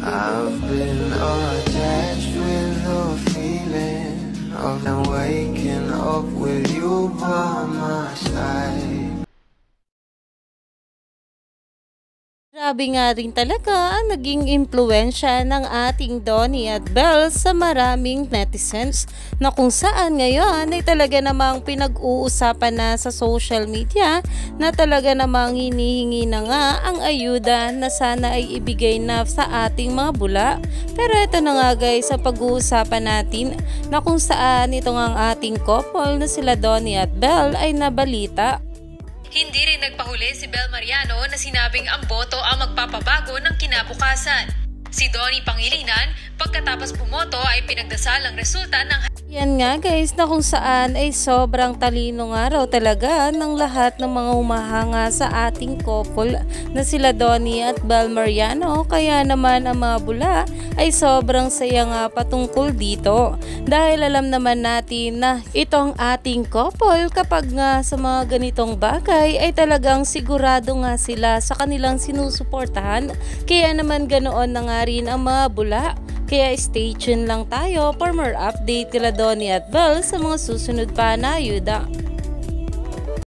I've been attached with the feeling of them waking up with you by my side. Grabe nga rin talaga ang naging impluensya ng ating Donnie at Belle sa maraming netizens na kung saan ngayon ay talaga namang pinag-uusapan na sa social media na talaga namang hinihingi na nga ang ayuda na sana ay ibigay na sa ating mga bula. Pero ito na nga guys, sa pag-uusapan natin na kung saan itong ang ating couple na sila Donnie at Belle ay nabalita. Hindi rin nagpahuli si Belle Mariano na sinabing ang boto ang magpapabago ng kinabukasan. Si Donnie Pangilinan, pagkatapos pumoto ay pinagdasal ang resulta ng Yan nga guys, na kung saan ay sobrang talino nga raw talaga ng lahat ng mga humahanga sa ating couple na sila Donnie at Belle Mariano. Kaya naman ang mga bula ay sobrang saya nga patungkol dito. Dahil alam naman natin na itong ating couple kapag nga sa mga ganitong bagay ay talagang sigurado nga sila sa kanilang sinusuportahan. Kaya naman ganoon na nga rin ang mga bula. Kaya stay tuned lang tayo for more update kila Donnie at Belle sa mga susunod pa na ayuda.